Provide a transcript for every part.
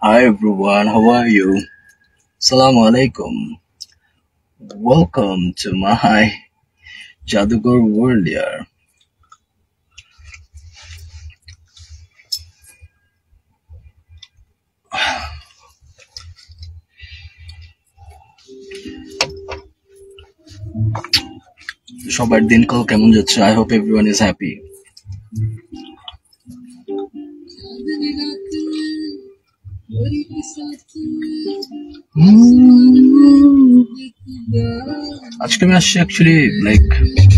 Hi everyone, how are you? Assalamu alaikum. Welcome to my Jadugar world here. সবার দিনকাল কেমন যাচ্ছে? I hope everyone is happy. আজকে আমি আসছি অ্যাকচুয়ালি লাইক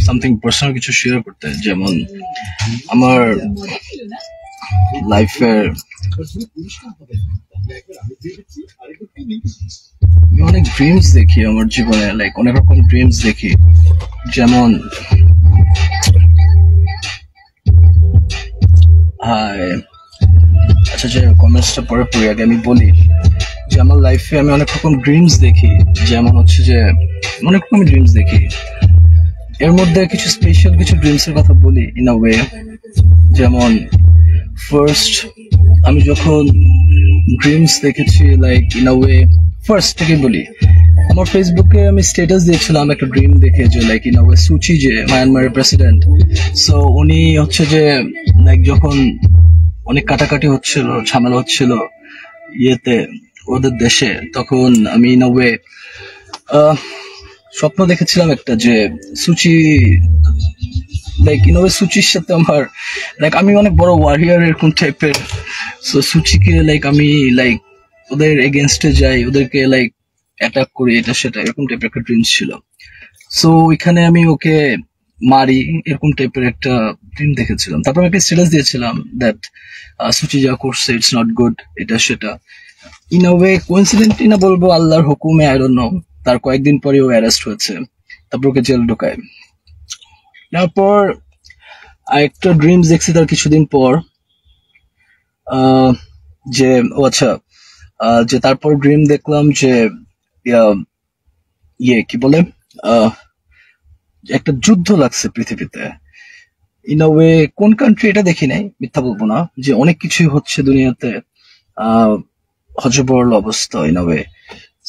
সামথিং পার্সোনাল কিছু শেয়ার করতে, যেমন আমার লাইফের আমি অনেক ড্রিমস দেখি আমার জীবনে, লাইক অনেক রকম ড্রিমস দেখি, যেমন হাই আচ্ছা, যে কমেন্টসটা পরে পড়ি আগে আমি বলি যে আমার লাইফে আমি অনেক রকম ড্রিমস দেখি, যেমন হচ্ছে যে অনেক রকম ড্রিমস দেখি। এর মধ্যে কিছু স্পেশাল কিছু ড্রিমস এর কথা বলি ইন আ ওয়ে। যেমন ফার্স্ট আমি যখন ড্রিমস দেখেছি like in a way, first থেকে বলি, আমার ফেসবুকে আমি স্ট্যাটাস দিয়েছিলাম একটা ড্রিম দেখে যে লাইক ইন আ ওয়ে সুচি যে মায়ানমারের প্রেসিডেন্ট, সো উনি হচ্ছে যে লাইক যখন অনেক কাটাকাটি হচ্ছিল, ঝামেলা হচ্ছিল ইয়েতে ওদের দেশে, তখন আমি ইন আ ওয়ে স্বপ্ন দেখেছিলাম একটা যে সুচি লাইক ইন ওয়ে সুচির সাথে আমার লাইক আমি অনেক বড় ওয়ারিয়ার এরকম টাইপের, সো সুচিকে লাইক আমি লাইক ওদের এগেনস্টে যাই, ওদেরকে লাইক অ্যাটাক করি, এটা সেটা এরকম টাইপের একটা ড্রিমস ছিল। সো ওইখানে আমি ওকে মারি এরকম টাইপের একটা ড্রিম দেখেছিলাম। তারপর আমি একটা স্ট্যাটাস দিয়েছিলাম দ্যাট সুচি যা করছে ইটস নট গুড, এটা সেটা। ইন আ ওয়ে কোইন্সিডেন্টলি না বলবো, আল্লাহর হুকুমে আই ডোন্ট নো, তার কয়েকদিন পরে ও অ্যারেস্ট হয়েছে, তারপর ওকে জেল ঢোকায়। তারপর আরেকটা ড্রিমস দেখছি তার কিছুদিন পর, যে ও আচ্ছা, যে তারপর ড্রিম দেখলাম যে ইয়ে কি বলে একটা যুদ্ধ লাগছে পৃথিবীতে ইন আ ওয়ে। কোন কান্ট্রি এটা দেখি নাই, মিথ্যা বলবো না, যে অনেক কিছুই হচ্ছে দুনিয়াতে, হজবরল অবস্থা ইন আ ওয়ে।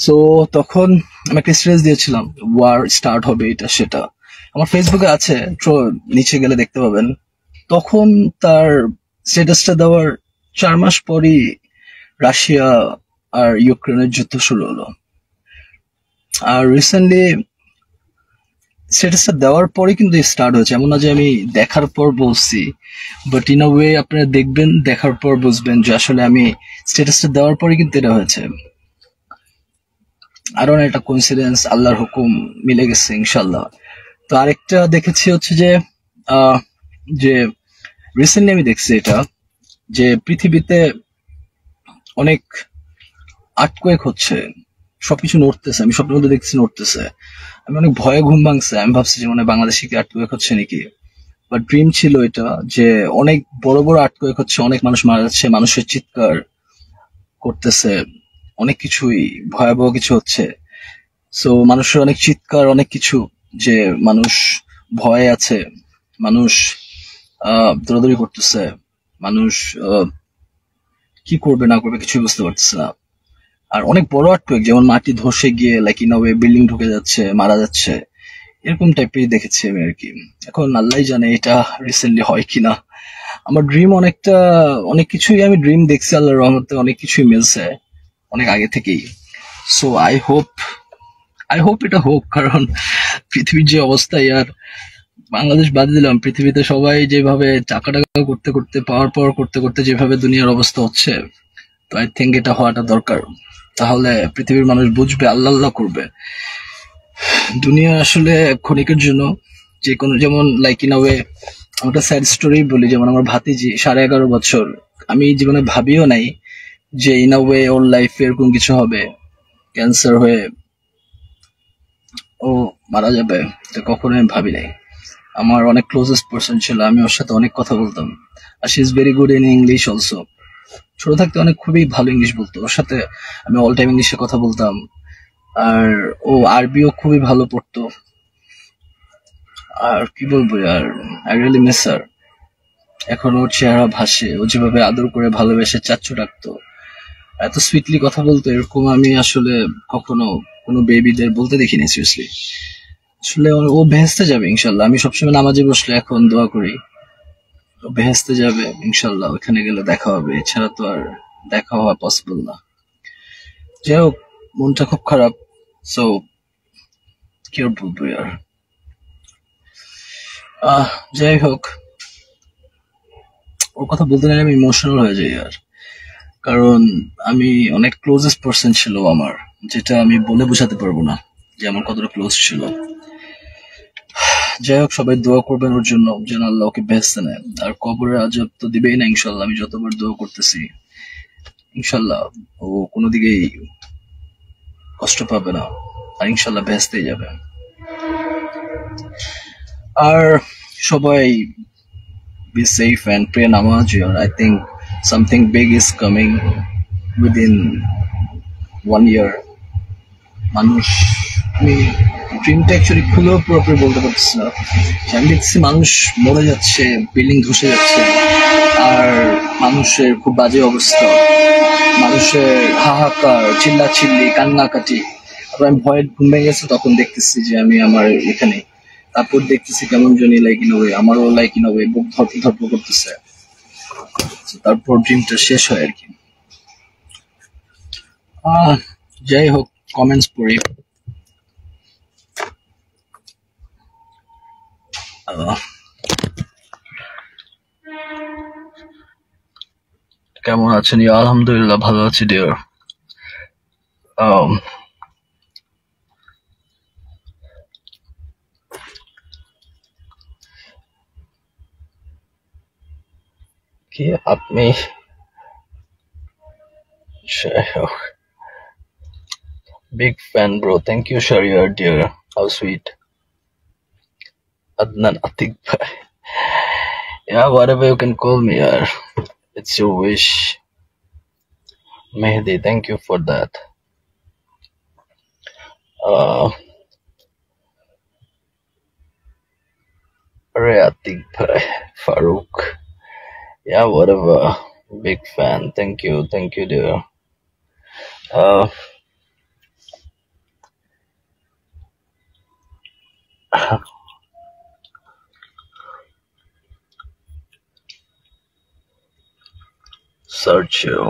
সো তখন আমি একটা স্ট্রেস দিয়েছিলাম ওয়ার স্টার্ট হবে, এটা সেটা আমার ফেসবুকে আছে, নিচে গেলে দেখতে পাবেন। তখন তার স্ট্যাটাসটা দেওয়ার 4 মাস পরই রাশিয়া আর ইউক্রেনের যুদ্ধ শুরু হলো। আর রিসেন্টলি স্ট্যাটাসটা দেওয়ার পরে কিন্তু স্টার্ট হয়েছে, এমন না যে আমি দেখার পর বলছি, বাট ইন আ ওয়ে আপনারা দেখবেন, দেখার পর বুঝবেন যে আসলে আমি স্ট্যাটাসটা দেওয়ার পরে কিন্তু এটা হয়েছে। আরো একটা কোইন্সিডেন্স, আল্লাহর হুকুম মিলে গেছে ইনশাল্লাহ। তো আরেকটা দেখেছি হচ্ছে যে যে রিসেন্টলি আমি দেখছি এটা, যে পৃথিবীতে অনেক আর্টকোয়েক হচ্ছে, সবকিছু নড়তেছে, আমি স্বপ্নের মধ্যে দেখছি নড়তেছে, আমি অনেক ভয়ে ঘুম ভাঙছে, আমি ভাবছি যে মানে বাংলাদেশে কি আর্টকোয়েক হচ্ছে নাকি, বা ড্রিম ছিল এটা যে অনেক বড় বড় আর্টকোয়েক হচ্ছে, অনেক মানুষ মারা যাচ্ছে, মানুষের চিৎকার করতেছে, অনেক কিছুই ভয়াবহ কিছু হচ্ছে। সো মানুষের অনেক চিৎকার, অনেক কিছু, যে মানুষ ভয়ে আছে, মানুষ দৌড়াদৌড়ি করতেছে, মানুষ কি করবে না করবে কিছুই বুঝতে পারতেছে না। আর অনেক বড় আর্টকোয়েক, যেমন মাটি ধসে গিয়ে লাইক ইন ওয়ে বিল্ডিং ঢুকে যাচ্ছে, মারা যাচ্ছে, এরকম টাইপের দেখেছি আমি আর কি। এখন আল্লাহ জানে এটা রিসেন্টলি হয় কিনা। আমার ড্রিম অনেকটা, অনেক কিছুই আমি ড্রিম দেখছি আল্লাহর রহমতে, অনেক কিছুই মিলছে অনেক আগে থেকেই। সো আই হোপ এটা হোক, কারণ পৃথিবীর যে অবস্থা আর বাংলাদেশ বাদ দিলাম, পৃথিবীতে সবাই যেভাবে টাকা টাকা করতে করতে, পাওয়ার পাওয়ার করতে করতে যেভাবে দুনিয়ার অবস্থা হচ্ছে, তো আই থিঙ্ক এটা হওয়াটা দরকার। তাহলে পৃথিবীর মানুষ বুঝবে, আল্লাহ আল্লাহ করবে। দুনিয়া আসলে ক্ষণিকের জন্য, যে কোনো, যেমন লাইক ইন আ ওয়ে একটা স্যাড স্টোরি বলি, যেমন আমার ভাতিজি 11.5 বছর, আমি জীবনে ভাবিও নাই যে ইন আ ওয়ে ওর লাইফে এরকম কিছু হবে, ক্যান্সার হয়ে ও মারা যাবে, তো কখনো আমি ভাবি নাই। আমার অনেক ক্লোজেস্ট পার্সন ছিল, আমি ওর সাথে অনেক কথা বলতাম, আর she is very good in English also. ছোট থাকতে অনেক খুবই ভালো ইংলিশ বলতো, ওর সাথে আমি অল টাইম ইংলিশে কথা বলতাম, আর ও আরবিও খুবই ভালো পড়তো। আর কি বলবো, আর আই রিয়েলি মিস হার। এখন ওর চেহারা ভাসে, ও যেভাবে আদর করে ভালোবেসে চাচ্চু ডাকতো, এত সুইটলি কথা বলতো, এরকম আমি আসলে কখনো কোনো বেবিদের বলতে দেখিনি সিরিয়াসলি। আসলে ও বেহেস্তে যাবে ইনশাল্লাহ। আমি সবসময় নামাজে বসলে এখন দোয়া করি ও বেহেস্তে যাবে ইনশাল্লাহ, ওখানে গেলে দেখা হবে, এছাড়া তো আর দেখা হওয়া পসিবল না। যাই হোক, মনটা খুব খারাপ। সো কি আর বলবো আর। আহ যাই হোক, ওর কথা বলতে গেলে আমি ইমোশনাল হয়ে যাই আর। কারণ আমি অনেক ক্লোজেস্ট পার্সন ছিল আমার, যেটা আমি বলে বোঝাতে পারবো না যে আমার কতটা ক্লোজ ছিল। যাই হোক, সবাই দোয়া করবেন ওর জন্য, যেন আল্লাহ ওকে বেহেস্তে নেয়। আর কবরের আযাব তো দিবেই না ইনশাল্লাহ, আমি যতবার দোয়া করতেছি ইনশাল্লাহ ও কোনো দিকেই কষ্ট পাবে না, আর ইনশাল্লাহ বেহেস্তেই যাবে। আর সবাই be safe and pray namaz here. I think something big is coming within 1 year. মানুষ, আমি ড্রিমটা অ্যাকচুয়ালি খুলেও পুরোপুরি বলতে পারছি না। আমি দেখছি মানুষ মরে যাচ্ছে, বিল্ডিং ধসে যাচ্ছে, আর মানুষের খুব বাজে অবস্থা, মানুষের হাহাকার, চিল্লাচিল্লি, কান্নাকাটি। তারপর আমি ভয়ে ঘুম ভেঙে গেছে, তখন দেখতেছি যে আমি আমার এখানে, তারপর দেখতেছি কেমন জানি লাইক ইন ওয়ে, আমারও লাইক ইন ওয়ে বুক ধরপড় ধরপড় করতেছে। তারপর ড্রিমটা শেষ হয় আর কি। আহ যাই হোক, কমেন্টস পড়ি। আহ, কেমন আছেন? ইয়া আলহামদুলিল্লাহ ভালো আছি ডিয়ার। কি আপনি, যাই হোক, big fan bro, thank you Sharia dear, how sweet. Adnan Atik bhai, yeah, whatever you can call me yaar, it's your wish. Mehdi, thank you for that. uh Arey Atik bhai, Farouk, yeah, whatever, big fan, thank you dear. uh search you.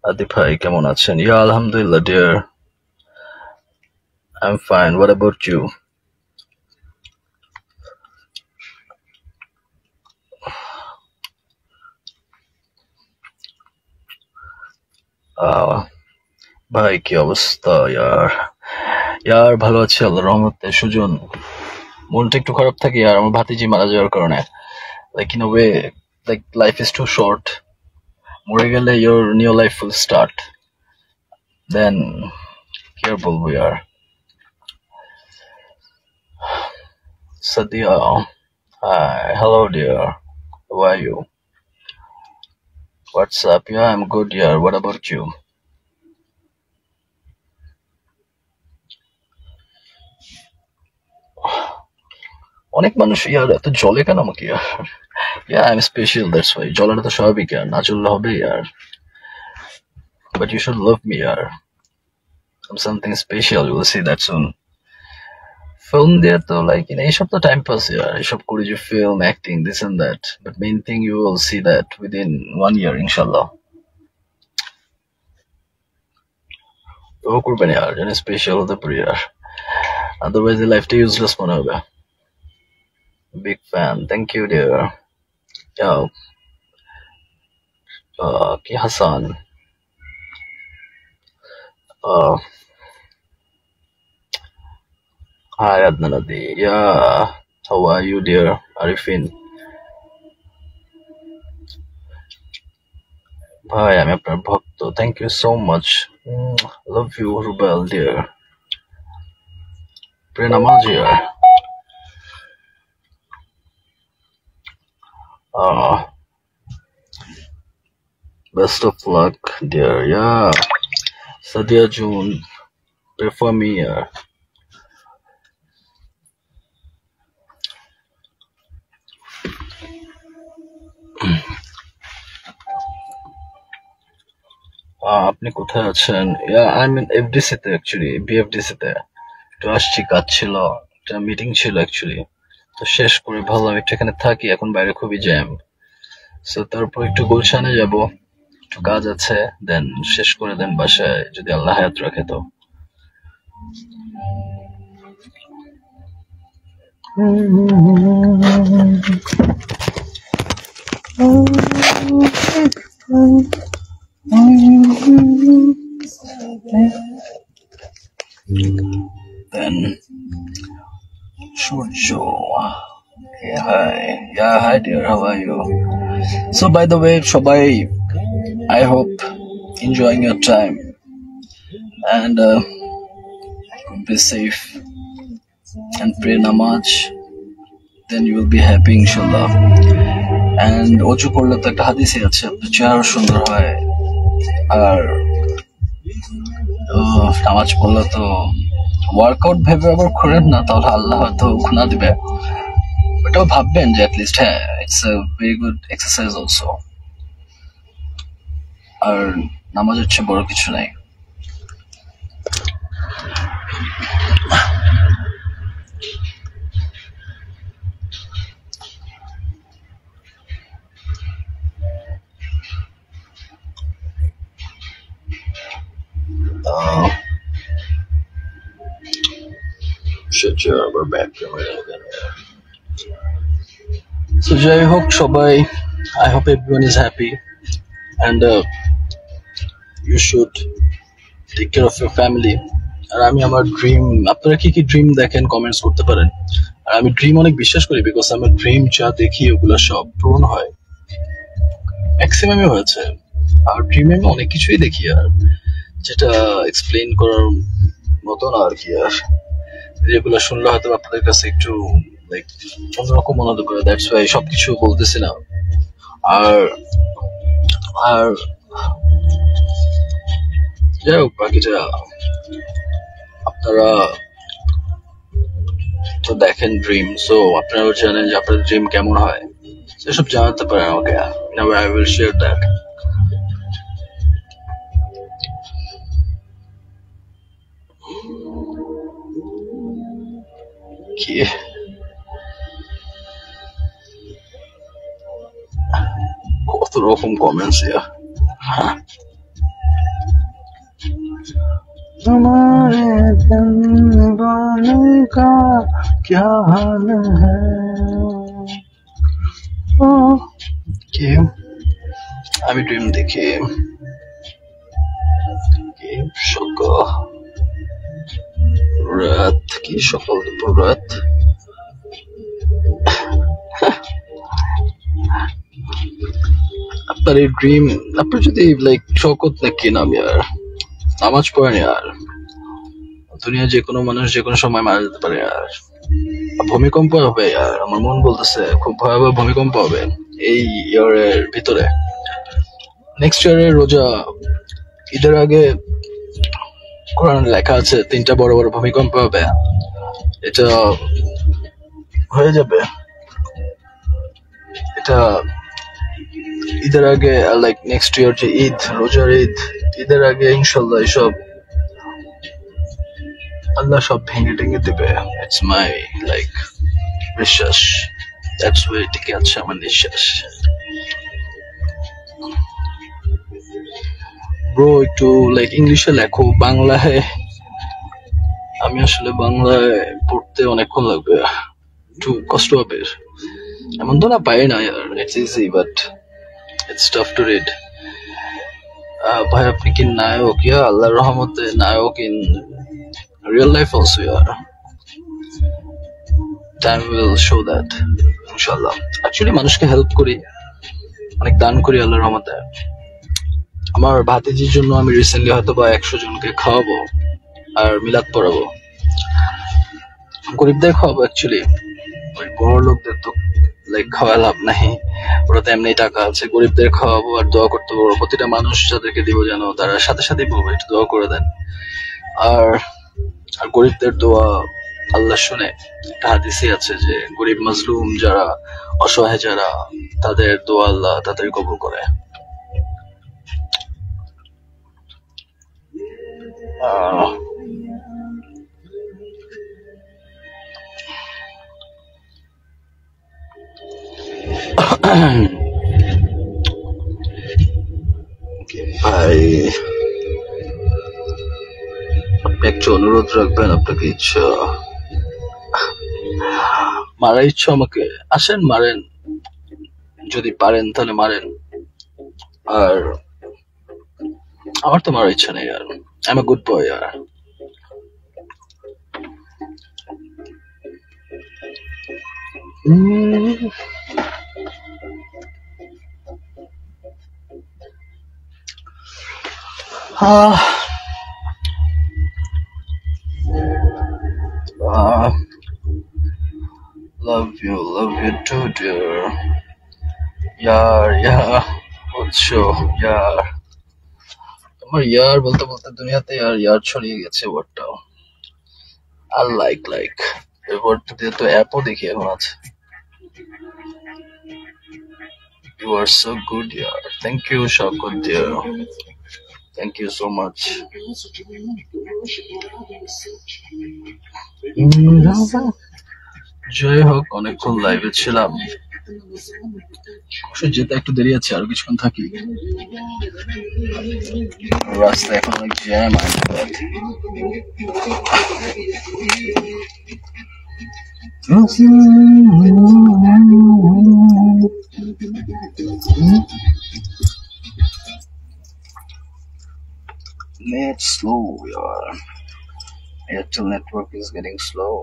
Adip bhai কেমন আছেন? Yeah, alhamdulillah dear, I'm fine, what about you? uh ভাই কি অবস্থা ইয়ার? ইয়ার ভালো আছি আল্লাহর রহমতে। সুজন, মনটা একটু খারাপ থাকে আর আমার ভাতিজি মারা যাওয়ার কারণে। Like in a way, like life is too short. মরে গেলে your new life will start. Then কি আর বলবো ইয়ার। Sadia, hi, hello dear, how are you? What's up? Yeah, I'm good dear, what about you? অনেক মানুষ ইয়ার এত জলে কেন আমাকে ইয়ার? Yeah, I'm special, that's why. জলাটা তো স্বাভাবিক ইয়ার, না চললে হবে ইয়ার। But you should love me year, I'm something special, you will see that soon. Film দিয়ে তো লাইক এইসব তো টাইম পাস ইয়ার, এইসব করি যে film acting this and that, but main thing you will see that within 1 year ইনশাল্লাহ। তো করবেন ইয়ার, যেন স্পেশাল হতে পারি ইয়ার, আদারওয়াইজ এই লাইফটা ইউজলেস মনে হবে। Big fan, thank you dear. কি Hasan, hi Adnan Adi, yeah, how are you dear? Arifin ভাই, আমি আপনার ভক্ত, thank you so much, love you Rubel dear. Pray namaz ইয়ার। Best of luck, dear. Yeah, Sadia June, pray for me. Yeah. আপনি কোথায় আছেন? আই মিন এফডিসি তে, অ্যাকচুয়ালি বিএফডিসি তে তো আসছি, কাজ ছিল, একটা মিটিং ছিল অ্যাকচুয়ালি। তো শেষ করে ভাবলাম একটু এখানে থাকি, এখন বাইরে খুবই জ্যাম। সো তারপর একটু গুলশানে যাব, একটু কাজ আছে, দেন শেষ করে দেন বাসায় যদি আল্লাহ হায়াত রাখে তো। দেন সূর্য, yeah, hi. Yeah, hi dear, how are you? So by the way, সবাই, I hope enjoying your time and be safe and pray namaz, then you will be happy inshallah. And অজু করলে তো একটা হাদিসে আছে, আপনার চেহারা সুন্দর হয়, আর নামাজ পড়লে তো ওয়ার্কআউট ভেবে আবার করেন না, তাহলে আল্লাহ হয়তো গুনাহ দিবে। ওটাও ভাববেন যে অ্যাটলিস্ট হ্যাঁ, it's a very good exercise also. আর নামাজের চেয়ে বড় কিছু নাই। So যাই হোক সবাই, I hope everyone is happy and you should take care of your family. আর আমি আমার ড্রিম, আপনারা কি কি ড্রিম দেখেন কমেন্টস করতে পারেন। আর আমি ড্রিম অনেক বিশ্বাস করি, বিকজ আমার ড্রিম যা দেখি ওগুলো সব পূরণ হয়, ম্যাক্সিমামই হয়েছে। আর ড্রিমে আমি অনেক কিছুই দেখি, আর যেটা এক্সপ্লেইন করার মতো না আর কি। আর যেগুলো শুনলে হয়তো আপনাদের কাছে একটু লাইক অন্যরকম মনে হতে পারে, দ্যাটস ওয়াই সবকিছু বলতেছি না। আর আর যাই হোক, বাকিটা আপনারা তো দেখেন ড্রিম, সো আপনারাও জানেন যে আপনাদের ড্রিম কেমন হয়, সেসব জানাতে পারেন আমাকে। Now I will share that. কি কত রকম কমেন্টস ইয়া। तुम्हारे दिल वाले का क्या हाल है, কি আমি ড্রিম দেখি কি সকাল রাত, কি সকাল দুপুর রাত। আপনার এই ড্রিম, আপনার যদি লাইক শকত নাকি নাম ইয়ার, নামাজ পড়েন আর দুনিয়া যে কোনো মানুষ যে কোনো সময় মারা যেতে পারে। আর ভূমিকম্প হবে, আর আমার মন বলতেছে খুব ভয়াবহ ভূমিকম্প হবে এই ইয়ারের ভিতরে। নেক্সট ইয়ারের রোজা ঈদের আগে কোরআন লেখা আছে 3টা বড় বড় ভূমিকম্প হবে, এটা হয়ে যাবে। এটা ঈদের আগে, লাইক নেক্সট ইয়ার যে ঈদ, রোজার ঈদ, ঈদের আগে ইনশাল্লাহ এসব আল্লাহ সব ভেঙে টেঙে দেবে। ইটস মাই লাইক বিশ্বাস, দ্যাটস ওয়ে টিকে আছে আমার নিঃশ্বাস। ব্রো একটু লাইক ইংলিশে লেখো, বাংলায় আমি আসলে বাংলায় পড়তে অনেকক্ষণ লাগবে, একটু কষ্ট হবে। এমন তো না পাই না, it's easy but it's tough to read. ভাই আপনি কি নায়ক? ইয়া আল্লাহর রহমতে নায়ক ইন রিয়েল লাইফ অলসো ইয়ার। টাইম উইল শো দ্যাট ইনশাআল্লাহ। অ্যাকচুয়ালি মানুষকে হেল্প করি, অনেক দান করি আল্লাহর রহমতে। আমার ভাতিজির জন্য আমি রিসেন্টলি হয়তো বা 100 জনকে খাওয়াবো আর মিলাদ পড়াবো। গরিবদের খাওয়াবো অ্যাকচুয়ালি, ওই বড় লোকদের তো লাইক খাওয়া লাভ নাই, ওরা তো এমনি টাকা আছে। গরিবদের খাওয়াবো আর দোয়া করতে পারবো, প্রতিটা মানুষ যাদেরকে দিব যেন তারা সাথে সাথে বলবো একটু দোয়া করে দেন। আর আর গরিবদের দোয়া আল্লাহ শুনে। একটা হাদিসে আছে যে গরিব মাজলুম যারা, অসহায় যারা, তাদের দোয়া আল্লাহ তাদের কবুল করে। Uh, ভাই, আপনি একটু অনুরোধ রাখবেন, আপনাকে ইচ্ছা মারার ইচ্ছা আমাকে, আসেন মারেন, যদি পারেন তাহলে মারেন। আর আমার তো মারার ইচ্ছা নেই আর, I am a good boy আর। Love you too, dear. यार বুঝছো यार, আমার ইয়ার বলতে বলতে দুনিয়াতে ইয়ার ছড়িয়ে গেছে ওয়ার্ডটাও। আর লাইক এই ওয়ার্ডটা দিয়ে তো অ্যাপও দেখি এখন আছে। You are so good, yaar. Thank you, Shaukat dear. Thank you so much. জয় হোক, অনেকক্ষণ লাইভে ছিলাম, অবশ্য যেতে একটু দেরি আছে, আরো কিছুক্ষণ থাকি। রাস্তা এখন অনেক জ্যাম আছে। Net slow, yaar. Airtel network is getting slow.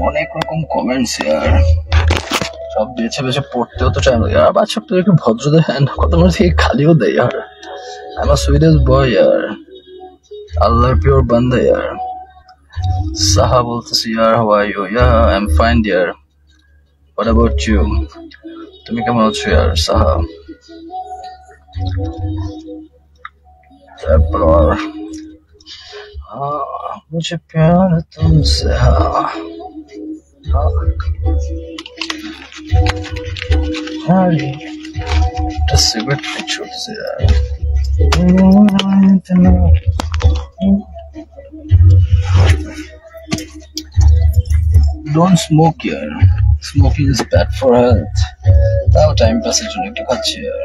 অনেক রকম কমেন্টস ইয়ার, সব বেছে বেছে পড়তেও তো টাইম লাগে। আর বাচ্চা তো একটু ভদ্র দেখেন, কত মানুষ থেকে খালিও দেয় ইয়ার। I'm a sweetest boy yaar, আল্লাহর পিওর বান্দা ইয়ার। সাহা বলতেছি ইয়ার, how are you? Yeah, I'm fine dear. What about you? তুমি কেমন আছো ইয়ার সাহা? তারপর मुझे प्यार तुमसे सिगरेट की छूट से यार। Don't smoke yaar. Smoking is bad for health. তাও টাইম পাসের জন্য একটু খাচ্ছি यार।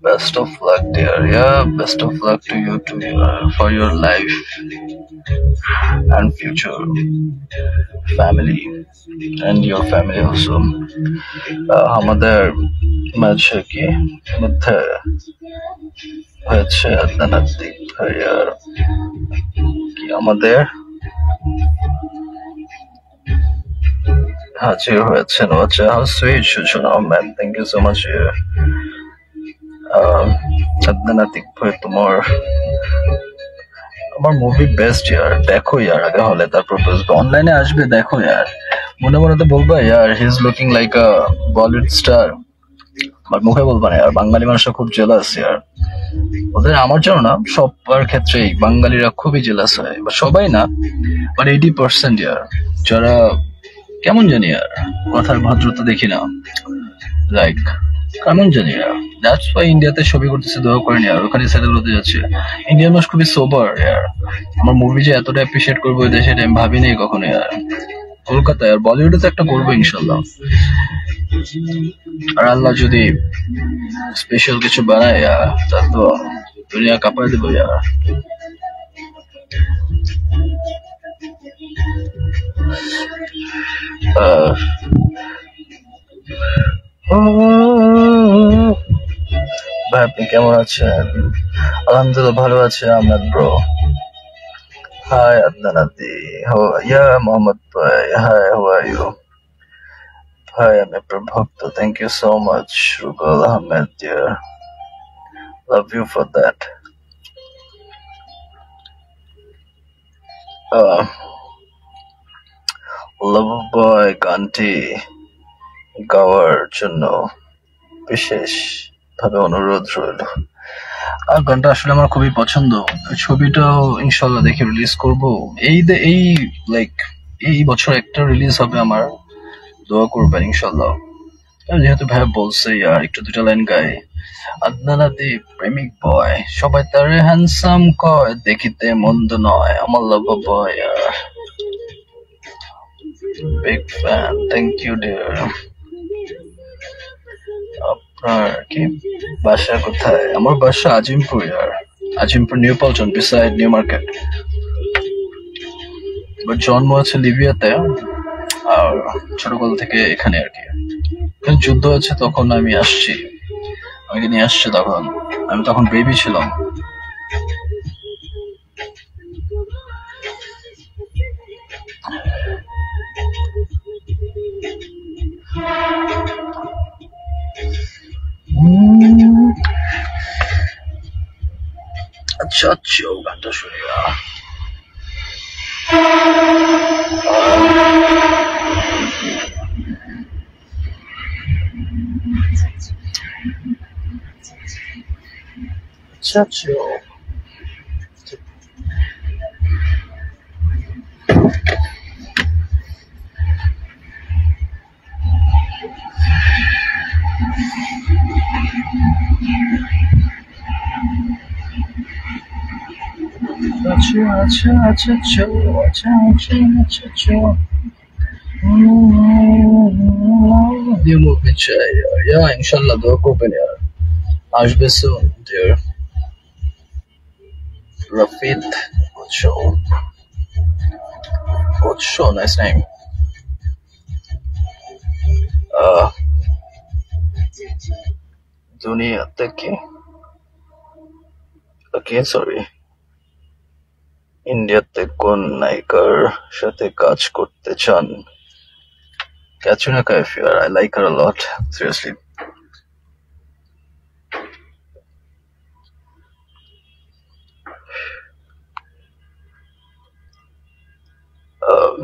Best of luck dear. Yeah, best of luck to you too for your life and future family and your family also. আমাদের মাঝে কি মধ্যে হয়েছে আত্মনাত্মিক ভাইয়ার কি আমাদের হাজির হয়েছেন। আচ্ছা, how sweet Shushun Ahmed, thank you so much. আত্মনাত্মিক ভাই তোমার আমার মুভি বেস্ট ইয়ার, দেখো ইয়ার আগে হলে তারপর বুঝবে, অনলাইনে আসবে দেখো ইয়ার, মনে মনে তো বলবা ইয়ার he is looking like a Bollywood star, আর মুখে বলবা না। আর বাঙালি মানুষরা খুব জেলাস ইয়ার, ওদের আমার জন্য না সবার ক্ষেত্রেই বাঙালিরা খুবই জেলাস হয়, বা সবাই না বাট 80% ইয়ার, যারা কেমন জানি আর কথার ভদ্রতা দেখি না, লাইক কেমন জানি আর দ্যাটস ওয়াই ইন্ডিয়াতে ছবি করতেছে, দোয়া করেনি আর ওখানে সেটেল হতে যাচ্ছে। ইন্ডিয়ান মানুষ খুবই সোবার ইয়ার, আমার মুভি যে এতটা অ্যাপ্রিসিয়েট করবো ওই দেশে আমি ভাবিনি কখনো ইয়ার। কলকাতায় আর বলিউডে তো একটা করবো ইনশাল্লাহ, আর আল্লাহ যদি স্পেশাল কিছু বানায় তা তো দুনিয়া কাঁপায় দেবো ইয়ার। ভাই আপনি কেমন আছেন? আলহামদুলিল্লাহ ভালো আছে আহমেদ ব্রো। হাই আদনানাদি, ইয়া মোহাম্মদ ভাই, হাই হাউ আর ইউ? ভাই আমি আপনার ভক্ত, thank you so much Rubel Ahmed dear. Love you for that. Uh, Love boy গানটি গাওয়ার জন্য বিশেষ ভাবে অনুরোধ রইল। আর গানটা আসলে আমার খুবই পছন্দ। ছবিটাও ইনশাল্লাহ দেখে রিলিজ করব। এই লাইক এই বছর একটা রিলিজ হবে আমার, দোয়া করবেন ইনশাল্লাহ। আর যেহেতু ভাই বলছে আর একটু দুটা লাইন গায়ে। আদনানাদি প্রেমিক বয়, সবাই তারে হ্যান্ডসাম কয়, দেখিতে মন্দ নয়, আমার লাভ বয় আর big fan, thank you dear. আপনার কি বাসা কোথায়? আমার বাসা আজিমপুর ইয়ার, Azimpur new Paltan beside new market. But জন্ম আছে লিবিয়াতে, আর ছোটবেলা থেকে এখানে আর কি। যখন যুদ্ধ আছে তখন আমি আসছি, আমাকে নিয়ে আসছে তখন, আমি তখন বেবি ছিলাম। আচ্ছা আচ্ছা, গানটা শুনি। আচ্ছা আচ্ছা, আচ্ছা আচ্ছা আচ্ছা আচ্ছা আচ্ছা আচ্ছা আচ্ছা আচ্ছা। New movie চাই। Yeah, ইনশাল্লাহ দোয়া করবেন ইয়ার, আসবে soon dear. Rafid Ocho. Ocho, nice name. Uh, দুনিয়াতে কি, ওকে সরি, ইন্ডিয়াতে কোন নায়িকার সাথে কাজ করতে চান? Katrina Kaif, I like her a lot, seriously. Um,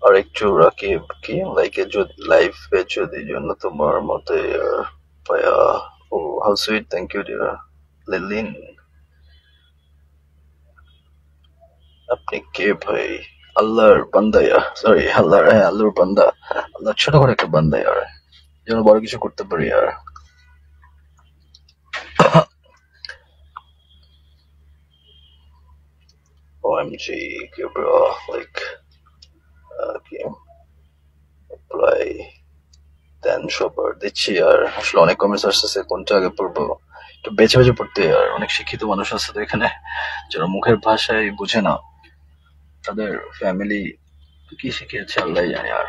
আর একটু রাকিব কি লাইকে যদি লাইফে যদি জন্য তোমার মতে পায়া। Oh how sweet, thank you dear Lilin. আপনি কে ভাই? আল্লাহর বান্দা, সরি আল্লাহর, হ্যাঁ আল্লাহর বান্দা। আল্লাহ ছোট করে একটা বান্দা ইয়ার, যেন বড় কিছু করতে পারি আর। OMG, কি bro, like কি প্রায় দেন সবার দিচ্ছি আর। আসলে অনেক কমেন্টস আসতেছে, কোনটা আগে পড়বো একটু বেছে বেছে পড়তে। আর অনেক শিক্ষিত মানুষ আছে তো এখানে, যারা মুখের ভাষায় বুঝে না, তাদের ফ্যামিলি কি শিখিয়েছে আল্লাহ জানে আর।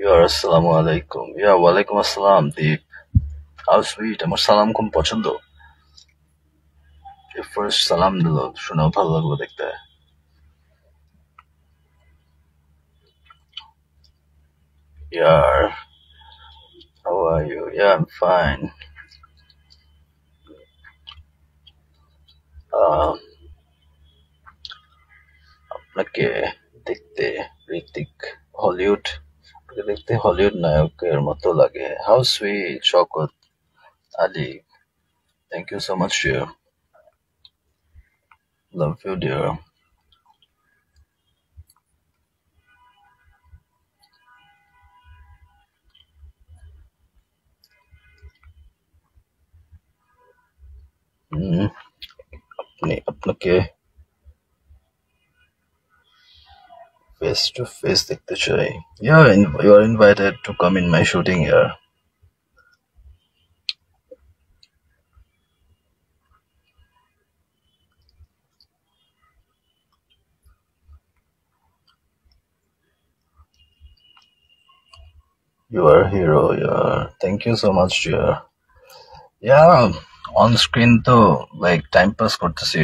ইয়ার আসসালামু আলাইকুম। ইয়া ওয়ালাইকুম আসসালাম দীপ, হাউ সুইট, আমার সালাম খুব পছন্দ। ফার্স্ট সালাম দিল, শোনাও ভালো লাগলো দেখতে। ইয়ার, how are you? Yeah I am fine. আপনাকে দেখতে ঋতিক হলিউড, আপনাকে দেখতে হলিউড নায়কের মতো লাগে। How sweet Shawkat Ali, thank you so much dear, love you dear. আপনাকে ফেস টু ফেস দেখতে চাই। You are invited to come in my shooting here. You are a hero, yeah. Thank you so much, dear. Yeah, on screen তো like time pass করতেছি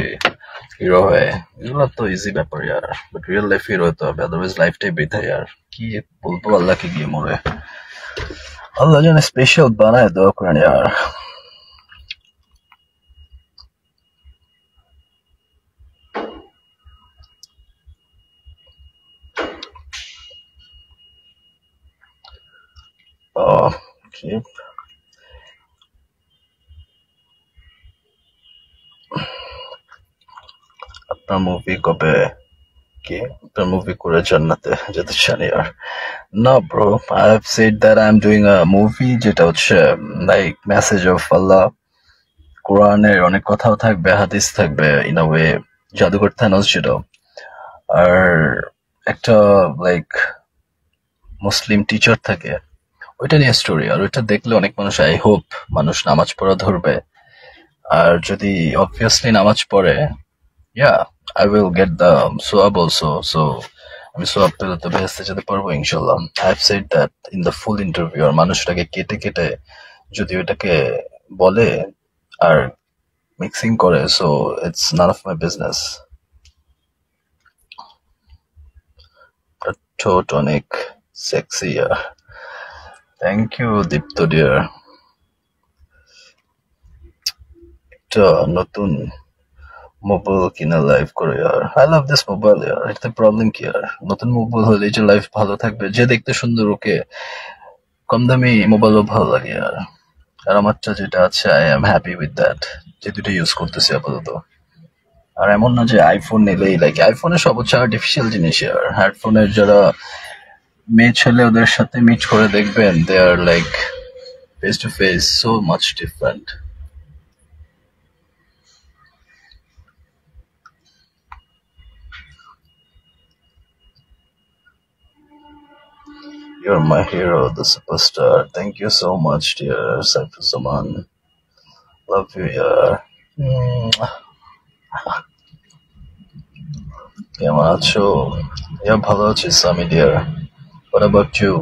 hero হয়ে, এগুলো তো easy ব্যাপার ইয়ার, but real life hero হতে হবে, otherwise লাইফটাই বৃথা ইয়ার। কি বলবো আল্লাহকে গিয়ে মরে, আল্লাহ যেন স্পেশাল বানায়, দোয়া করেন ইয়ার। কি আপনার মুভি কবে, কি আপনার মুভি করে জান্নাতে যেতে চান ইয়ার? না bro, I have said that I am doing a movie, যেটা হচ্ছে লাইক মেসেজ অফ আল্লাহ, কোরআনের অনেক কথাও থাকবে, হাদিস থাকবে, ইন আ ওয়ে জাদুঘর থানোস ছিল, আর একটা লাইক মুসলিম টিচার থাকে, ওইটা নিয়ে স্টোরি। আর ওইটা দেখলে অনেক মানুষ, আই হোপ মানুষ নামাজ পড়া ধরবে। আর যদি অবভিয়াসলি নামাজ পড়ে, yeah, I will get the soab also. So আমি সোয়াব পেলে তো বেহেস্তে যেতে পারবো ইনশাল্লাহ। I have said that in the full interview. আর মানুষটাকে কেটে কেটে যদি ওইটাকে বলে আর মিক্সিং করে, so it's none of my business. ঠোঁট অনেক sexy. Thank you Dipto dear. একটা নতুন মোবাইল কিনা লাইভ করে ইয়ার। আই লাভ দিস মোবাইল ইয়ার, এটাতে প্রবলেম কি আর? নতুন মোবাইল হলে যে লাইফ ভালো থাকবে, যে দেখতে সুন্দর ওকে কম দামি মোবাইলও ভালো লাগে আর। আর আমারটা যেটা আছে, I am happy with that, যে দুটো ইউজ করতেছি আপাতত। আর এমন না যে আইফোন নিলেই, লাইক আইফোনে সব হচ্ছে আর্টিফিশিয়াল জিনিস আর। হেডফোনের যারা মেয়ে ছেলে ওদের সাথে মিট করে দেখবেন, they are like face to face so much different. You're my hero, the superstar. Thank you so much, dear Saifuzaman. Love you, yeah. কেমন আছো? ভালো আছি Sami dear. What about you?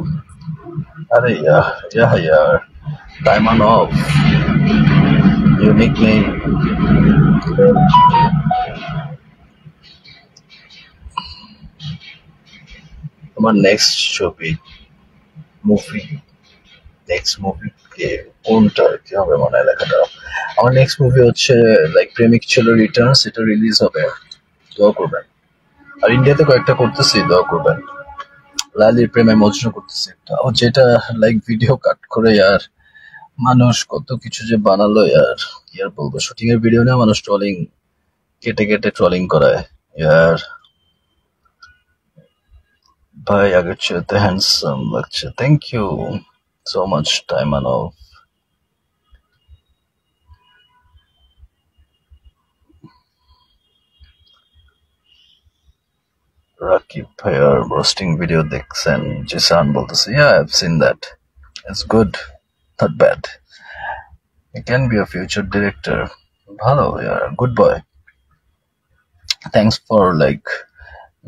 আরে yeah. Time on off. Unique name. আমার next ছবি movie, next movie কোনটা কি হবে মনে হয় লেখাটা? আমার নেক্সট মুভি হচ্ছে লাইক প্রেমিক ছিল রিটার্নস, এটা রিলিজ হবে, দোয়া করবেন। আর ইন্ডিয়াতে কয়েকটা করতেছি, দোয়া করবেন। লালির প্রেমে মজনু করতেছি একটা, ও যেটা লাইক ভিডিও কাট করে আর মানুষ কত কিছু যে বানালো ইয়ার, কি আর বলবো। শুটিং এর ভিডিও নিয়ে মানুষ ট্রলিং, কেটে কেটে ট্রলিং করায় ইয়ার। ভাই আগের চেয়ে হ্যান্ডসাম লাগছে, থ্যাংক ইউ সো মাচ টাইমানভ। রাকিব ভাইয়ার রোস্টিং ভিডিও দেখছেন? জিসান বলতেছে, yeah, I've seen that. It's good, not bad. You can be a future director. ভালো, yeah, good boy. Thanks for like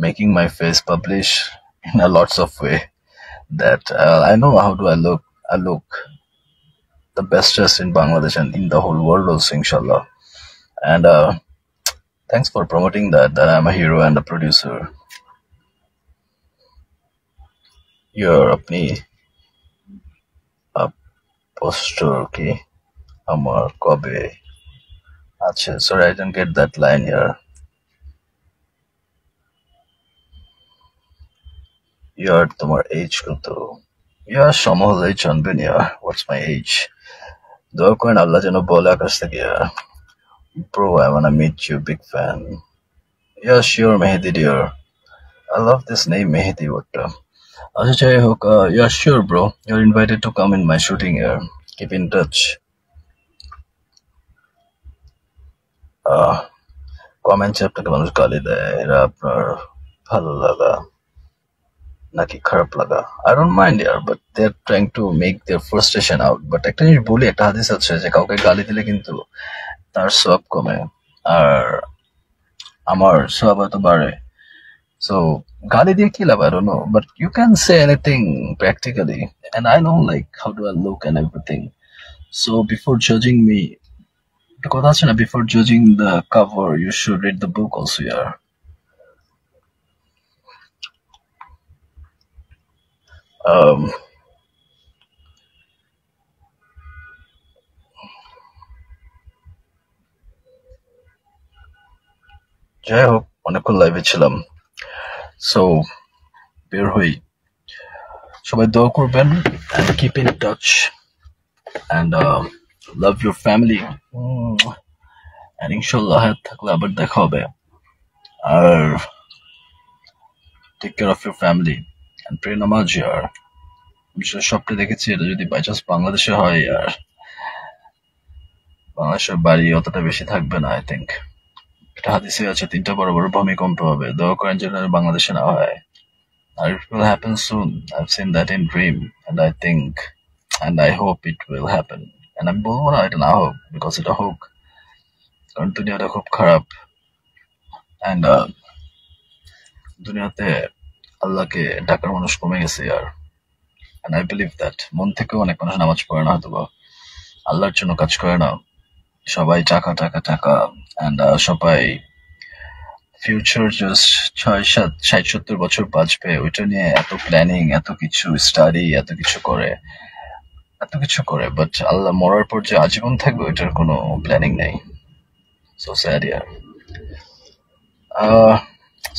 making my face publish in a lots of way that I know how do I look. I look the bestest in Bangladesh and in the whole world also, inshallah. And thanks for promoting that I'm a hero and a producer. You're apni poster ki amar kobe ache. Sorry, I didn't get that line here. You're তোমার age কত? Yeah, সময় হলেই জানবেন। Yeah, what's my age? দোয়া করেন আল্লাহ যেন বলে আকাশ থেকে, bro, I wanna meet you, big fan. Yeah, sure, Mehdi dear. I love this name, Mehdi. What? আচ্ছা যাই হোক, yeah, sure, bro. You're invited to come in my shooting here. Keep in touch. কমেন্টে আপনাকে মানুষ গালি দেয়, এরা আপনার ভালো লাগা নাকি খারাপ লাগা, আই ডোন্ট মাইন্ড ইয়ার, but they are trying to make their frustration out. But একটা জিনিস বলি, একটা হাদিস আছে যে কাউকে গালি দিলে কিন্তু তার সওয়াব কমে, আর আমার সওয়াব হয়তো বাড়ে। So গালি দিয়ে কি লাভ? I don't know, but you can say anything practically, and I know like how do I look and everything. So before judging me, the কথা আছে না, before judging the cover you should read the book also. Yeah. um যাই হোক, অনেকক্ষণ লাইভে ছিলাম, so বের হই। সবাই দোয়া করবেন, and keep in touch, and love your family, and ইনশাল্লাহ হায়াত থাকলে আবার দেখা হবে। আর take care of your family, and pray নামাজ ইয়ার। আমি স্বপ্নে দেখেছি এটা যদি বাই চান্স বাংলাদেশে হয়, আর বাংলাদেশের বাড়ি অতটা বেশি থাকবে না আই থিঙ্ক। এটা হাদিসে আছে 3টা বড় বড় ভূমিকম্প হবে, দোয়া করেন যেন বাংলাদেশে না হয়। আর it will happen soon. I've seen that in dream, and I think and I hope it will happen. And আমি বলবো না এটা না হোক, বিকজ এটা হোক, কারণ দুনিয়াটা খুব খারাপ, and দুনিয়াতে আল্লাহকে ডাকার মানুষ কমে গেছে আর। and I believe that মন থেকেও অনেক মানুষ নামাজ পড়ে না, হয়তো বা আল্লাহর জন্য কাজ করে না, সবাই টাকা টাকা টাকা, and সবাই ফিউচার জাস্ট 60-70 বছর বাঁচবে ওইটা নিয়ে এত প্ল্যানিং, এত কিছু স্টাডি, এত কিছু করে, বাট আল্লাহ মরার পর যে আজীবন থাকবে ওইটার কোনো প্ল্যানিং নেই। সো স্যাড ইয়ার।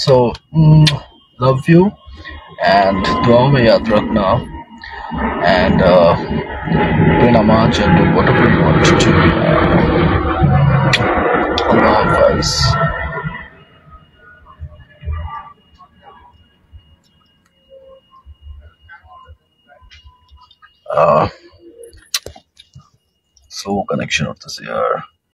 So love you, and dua mein yaad rakhna, and pray namaz and do whatever you want to do. Allah Hafiz. Slow connection of this year.